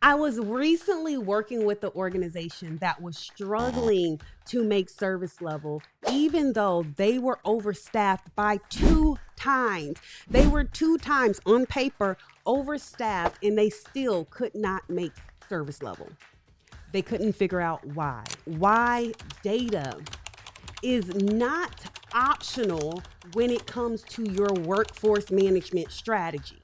I was recently working with the organization that was struggling to make service level, even though they were overstaffed by 2 times. They were 2 times on paper overstaffed, and they still could not make service level. They couldn't figure out why. Why data is not optional when it comes to your workforce management strategy.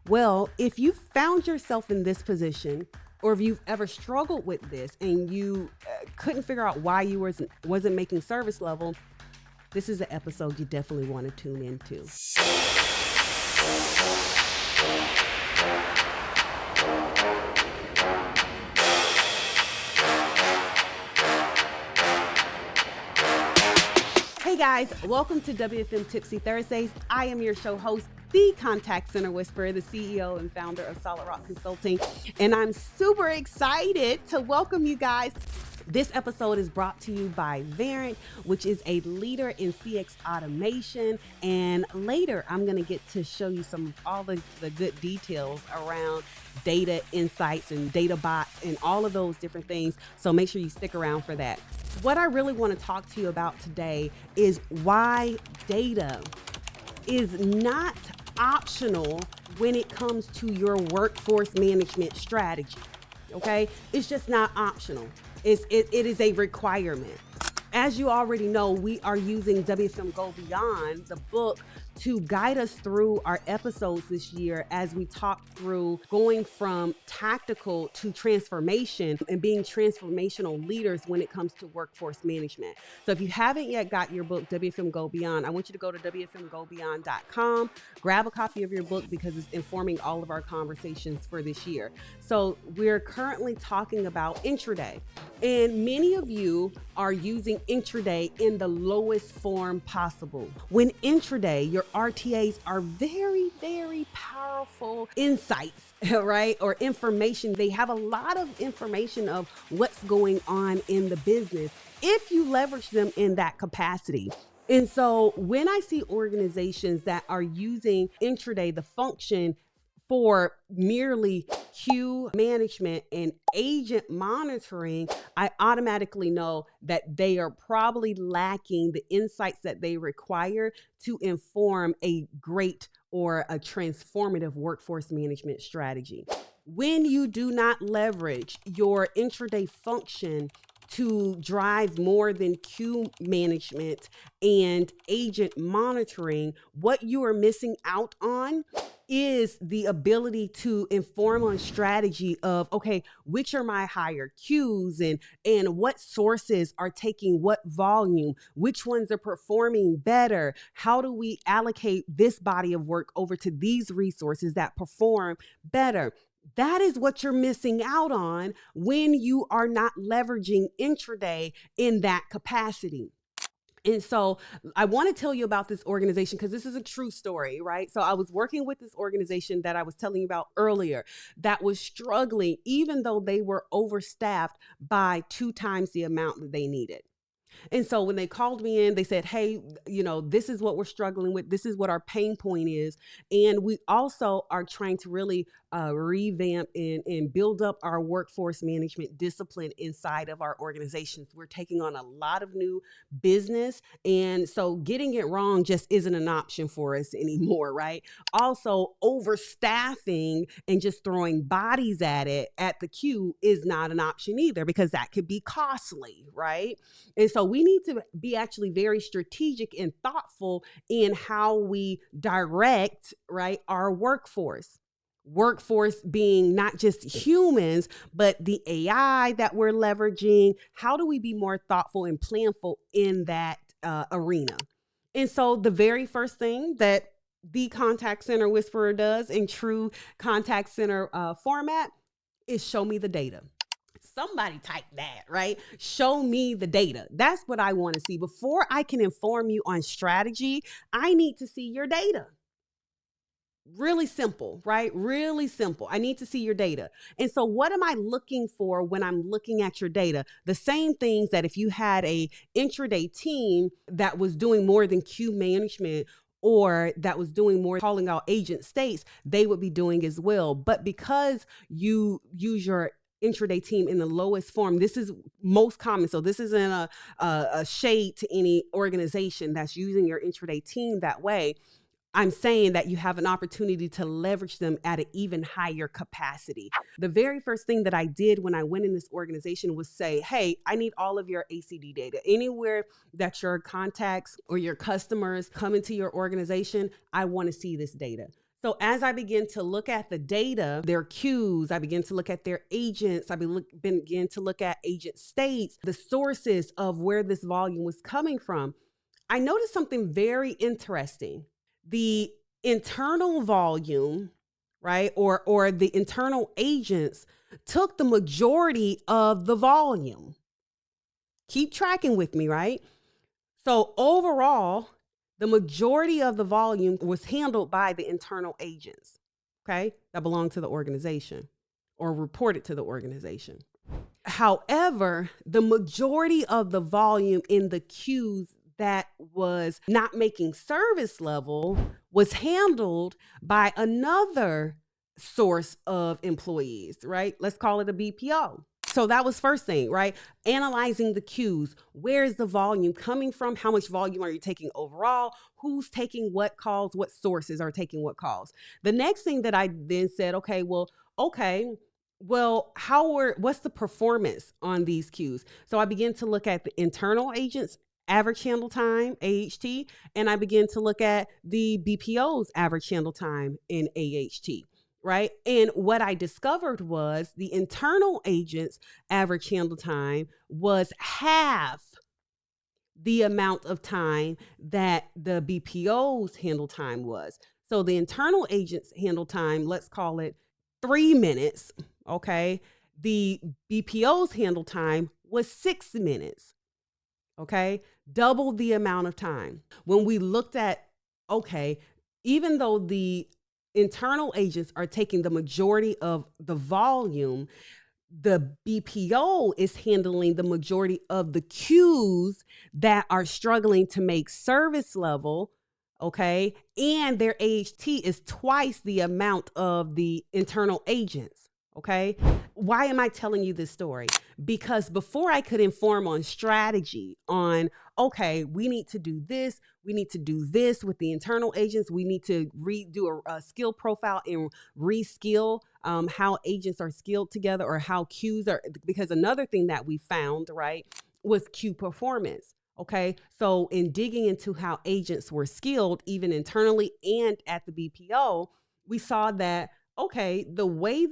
Well, if you found yourself in this position, or if you've ever struggled with this and you couldn't figure out why you wasn't making service level, this is an episode you definitely want to tune into. Hey guys, welcome to WFM Tipsy Thursdays. I am your show host, the Contact Center Whisperer, the CEO and founder of Solid Rock Consulting, and I'm super excited to welcome you guys. This episode is brought to you by Verint, which is a leader in CX automation, and later I'm going to get to show you all the good details around data insights and data bots and all of those different things, so make sure you stick around for that. What I really want to talk to you about today is why data is not optional when it comes to your workforce management strategy. Okay, it's just not optional. It is a requirement. As you already know, we are using WFM Go Beyond, the book, to guide us through our episodes this year as we talk through going from tactical to transformation and being transformational leaders when it comes to workforce management. So if you haven't yet got your book, WFM Go Beyond, I want you to go to WFMGoBeyond.com, grab a copy of your book because it's informing all of our conversations for this year. So we're currently talking about Intraday, and many of you are using Intraday in the lowest form possible. When Intraday, your RTAs are very, very powerful insights, right? Or information. They have a lot of information of what's going on in the business if you leverage them in that capacity. And so when I see organizations that are using Intraday, the function for merely queue management and agent monitoring, I automatically know that they are probably lacking the insights that they require to inform a great or a transformative workforce management strategy. When you do not leverage your intraday function to drive more than queue management and agent monitoring, what you are missing out on is the ability to inform on strategy of, okay, which are my higher queues and what sources are taking what volume, which ones are performing better, how do we allocate this body of work over to these resources that perform better. That is what you're missing out on when you are not leveraging Intraday in that capacity. And so I want to tell you about this organization because this is a true story, right? So I was working with this organization that I was telling you about earlier that was struggling, even though they were overstaffed by 2 times the amount that they needed. And so when they called me in, they said, hey, this is what we're struggling with. This is what our pain point is. And we also are trying to really revamp and build up our workforce management discipline inside of our organizations. We're taking on a lot of new business. And so getting it wrong just isn't an option for us anymore, right? Also, overstaffing and just throwing bodies at the queue is not an option either, because that could be costly, right? And so we need to be actually very strategic and thoughtful in how we direct, right, our workforce. Workforce being not just humans, but the AI that we're leveraging. How do we be more thoughtful and planful in that arena? And so the very first thing that the Contact Center Whisperer does in true contact center format is show me the data. Somebody type that, right? Show me the data. That's what I want to see. Before I can inform you on strategy, I need to see your data. Really simple, right? Really simple. I need to see your data. And so what am I looking for when I'm looking at your data? The same things that if you had a intraday team that was doing more than queue management or that was doing more calling out agent states, they would be doing as well. But because you use your intraday team in the lowest form, this is most common. So this isn't a shade to any organization that's using your intraday team that way. I'm saying that you have an opportunity to leverage them at an even higher capacity. The very first thing that I did when I went in this organization was say, hey, I need all of your ACD data. Anywhere that your contacts or your customers come into your organization, I want to see this data. So as I begin to look at the data, their queues, I begin to look at their agents, I begin to look at agent states, the sources of where this volume was coming from. I noticed something very interesting. The internal volume, right, or the internal agents took the majority of the volume. Keep tracking with me, right? So overall, the majority of the volume was handled by the internal agents, okay, that belong to the organization or reported to the organization. However, the majority of the volume in the queues that was not making service level was handled by another source of employees, right? Let's call it a BPO. So that was first thing, right? Analyzing the queues. Where is the volume coming from? How much volume are you taking overall? Who's taking what calls? What sources are taking what calls? The next thing that I then said, what's the performance on these queues? So I began to look at the internal agents' average handle time, AHT, and I began to look at the BPO's average handle time in AHT, right? And what I discovered was the internal agents' average handle time was half the amount of time that the BPO's handle time was. So the internal agents' handle time, let's call it 3 minutes, okay? The BPO's handle time was 6 minutes, okay? Double the amount of time. When we looked at, okay, even though the internal agents are taking the majority of the volume, the BPO is handling the majority of the queues that are struggling to make service level, okay? And their AHT is twice the amount of the internal agents, okay? Why am I telling you this story? Because before I could inform on strategy on, okay, we need to do this with the internal agents, we need to redo a skill profile and reskill how agents are skilled together or how queues are, because another thing that we found, right, was queue performance. Okay, so in digging into how agents were skilled, even internally and at the BPO, we saw that, okay, the way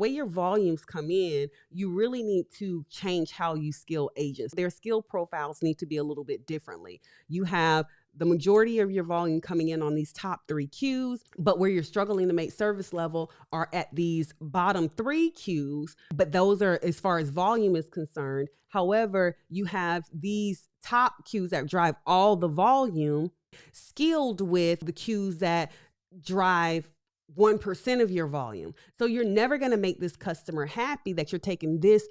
your volumes come in, you really need to change how you skill agents. Their skill profiles need to be a little bit differently. You have the majority of your volume coming in on these top 3 queues, but where you're struggling to make service level are at these bottom 3 queues, but those are as far as volume is concerned. However, you have these top queues that drive all the volume skilled with the queues that drive 1% of your volume. So you're never going to make this customer happy that you're taking this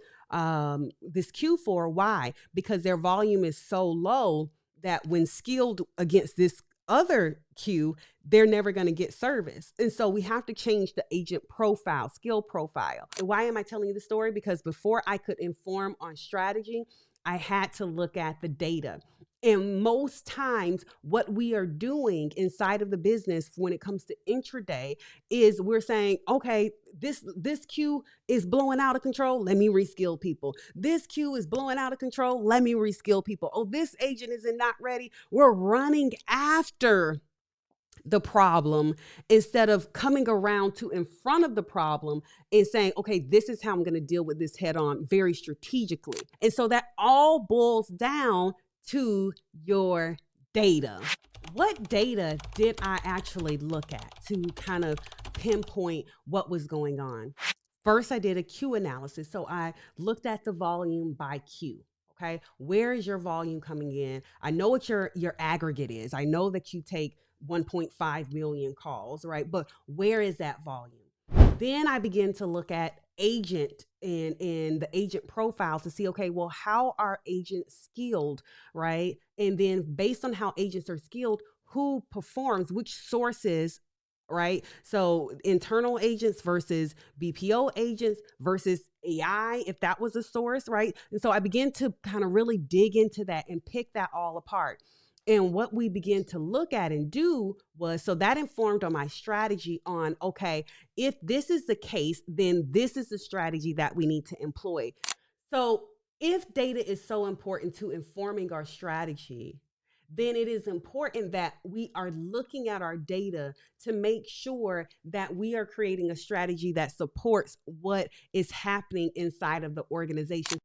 queue for. Why? Because their volume is so low that when skilled against this other queue, they're never going to get service. And so we have to change the agent profile, skill profile. And why am I telling you the story? Because before I could inform on strategy, I had to look at the data. And most times what we are doing inside of the business when it comes to intraday is we're saying, okay, this queue is blowing out of control. Let me reskill people. This queue is blowing out of control. Let me reskill people. Oh, this agent isn't not ready. We're running after the problem instead of coming around to in front of the problem and saying, okay, this is how I'm going to deal with this head on very strategically. And so that all boils down to your data. What data did I actually look at to kind of pinpoint what was going on? First, I did a queue analysis. So I looked at the volume by queue. Okay, where is your volume coming in? I know what your aggregate is. I know that you take 1.5 million calls, right? But where is that volume? Then I begin to look at agent and the agent profile to see, okay, well, how are agents skilled, right? And then based on how agents are skilled, who performs, which sources, right? So internal agents versus BPO agents versus AI, if that was a source, right? And so I began to kind of really dig into that and pick that all apart. And what we began to look at and do was, so that informed on my strategy on, okay, if this is the case, then this is the strategy that we need to employ. So if data is so important to informing our strategy, then it is important that we are looking at our data to make sure that we are creating a strategy that supports what is happening inside of the organization.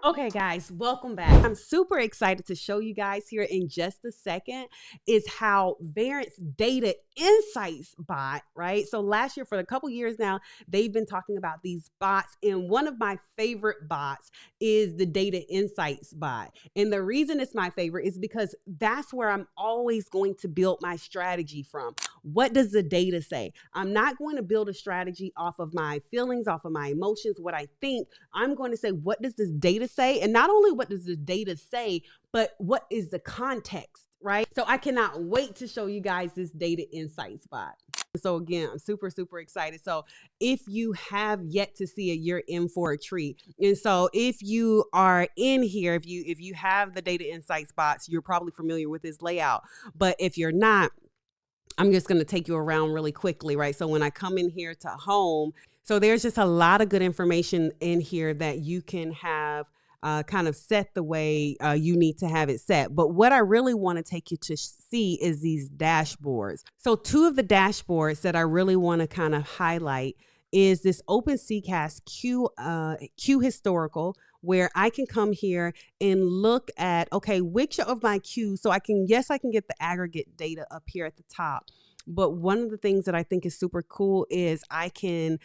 Okay, guys, welcome back. I'm super excited to show you guys here in just a second is how Verint's Data Insights Bot, right? So last year, for a couple years now, they've been talking about these bots, and one of my favorite bots is the Data Insights Bot. And the reason it's my favorite is because that's where I'm always going to build my strategy from. What does the data say? I'm not going to build a strategy off of my feelings, off of my emotions, what I think. I'm going to say, what does this data say? And not only what does the data say, but what is the context, right? So I cannot wait to show you guys this Data Insights Bot. So again, I'm super, super excited. So if you have yet to see it, you're in for a treat. And so if you are in here, if you have the Data Insights Bots, you're probably familiar with this layout. But if you're not, I'm just going to take you around really quickly, right? So when I come in here to home, so there's just a lot of good information in here that you can have kind of set the way you need to have it set. But what I really want to take you to see is these dashboards. So two of the dashboards that I really want to kind of highlight is this Open CCAS Q historical, where I can come here and look at, okay, which of my Qs, so I can get the aggregate data up here at the top. But one of the things that I think is super cool is I can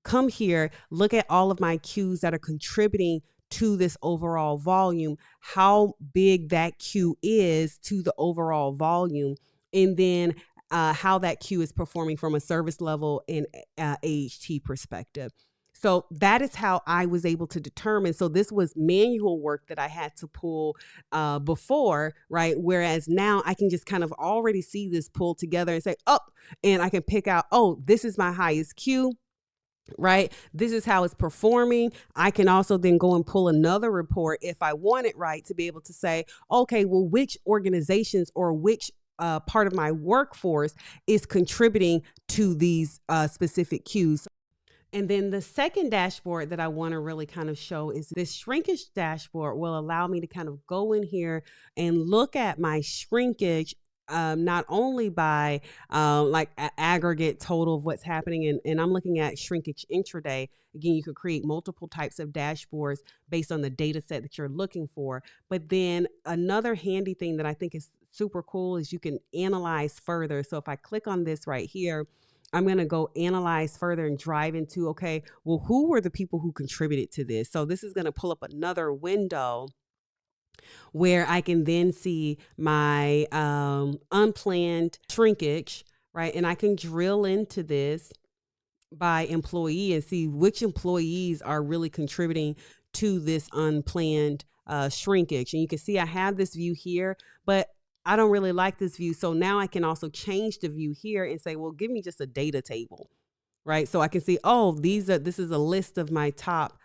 come here, look at all of my Qs that are contributing to this overall volume, how big that Q is to the overall volume, and then how that Q is performing from a service level and AHT perspective. So that is how I was able to determine. So this was manual work that I had to pull before, right? Whereas now I can just kind of already see this pulled together and say, oh, and I can pick out, oh, this is my highest Q. Right? This is how it's performing. I can also then go and pull another report if I want it, right? To be able to say, okay, well, which organizations or which part of my workforce is contributing to these specific Qs. And then the second dashboard that I want to really kind of show is this shrinkage dashboard will allow me to kind of go in here and look at my shrinkage not only by like aggregate total of what's happening, and I'm looking at shrinkage intraday. Again, you could create multiple types of dashboards based on the data set that you're looking for. But then another handy thing that I think is super cool is you can analyze further. So if I click on this right here, I'm going to go analyze further and drive into, okay, well, who were the people who contributed to this? So this is going to pull up another window where I can then see my unplanned shrinkage, right? And I can drill into this by employee and see which employees are really contributing to this unplanned shrinkage. And you can see I have this view here, but I don't really like this view. So now I can also change the view here and say, well, give me just a data table, right? So I can see, oh, this is a list of my top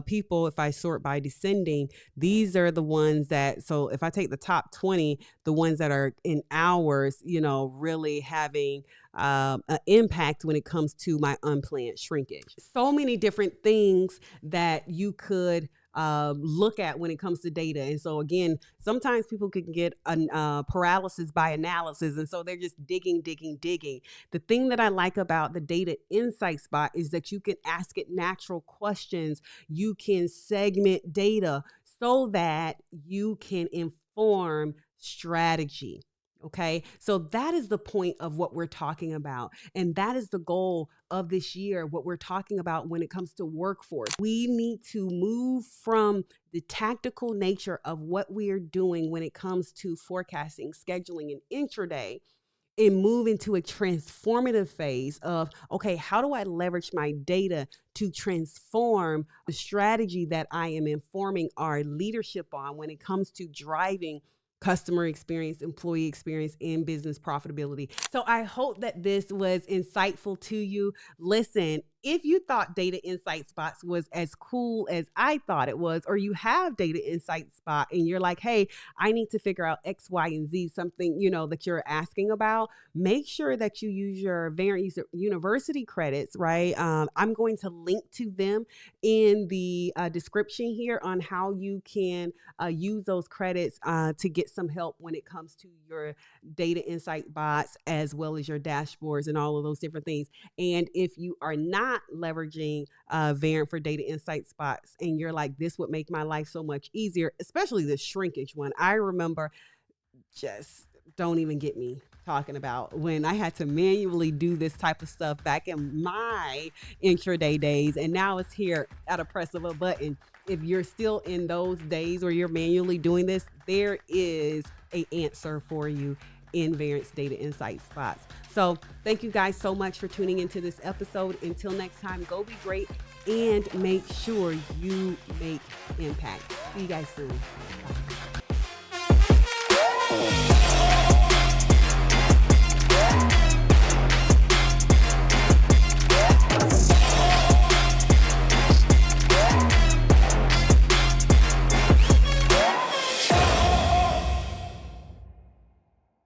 people. If I sort by descending, these are the ones that, so if I take the top 20, the ones that are in hours, really having an impact when it comes to my unplanned shrinkage. So many different things that you could look at when it comes to data. And so again, sometimes people can get paralysis by analysis. And so they're just digging. The thing that I like about the Data Insights Bot is that you can ask it natural questions. You can segment data so that you can inform strategy. Okay, so that is the point of what we're talking about. And that is the goal of this year, what we're talking about when it comes to workforce. We need to move from the tactical nature of what we are doing when it comes to forecasting, scheduling, and intraday, and move into a transformative phase of, okay, how do I leverage my data to transform the strategy that I am informing our leadership on when it comes to driving customer experience, employee experience, and business profitability. So I hope that this was insightful to you. Listen, if you thought Data Insights Bots was as cool as I thought it was, or you have Data Insights Bot and you're like, hey, I need to figure out X, Y, and Z, something, that you're asking about, make sure that you use your Verint University credits, right? I'm going to link to them in the description here on how you can use those credits to get some help when it comes to your data insight bots, as well as your dashboards and all of those different things. And if you are not leveraging Verint for data insights bots and you're like, this would make my life so much easier, especially the shrinkage one. I remember, just don't even get me talking about when I had to manually do this type of stuff back in my intraday days. And now it's here at a press of a button. If you're still in those days where you're manually doing this, there is an answer for you in Verint's Data Insights Bots. So thank you guys so much for tuning into this episode. Until next time, go be great and make sure you make impact. See you guys soon. Bye.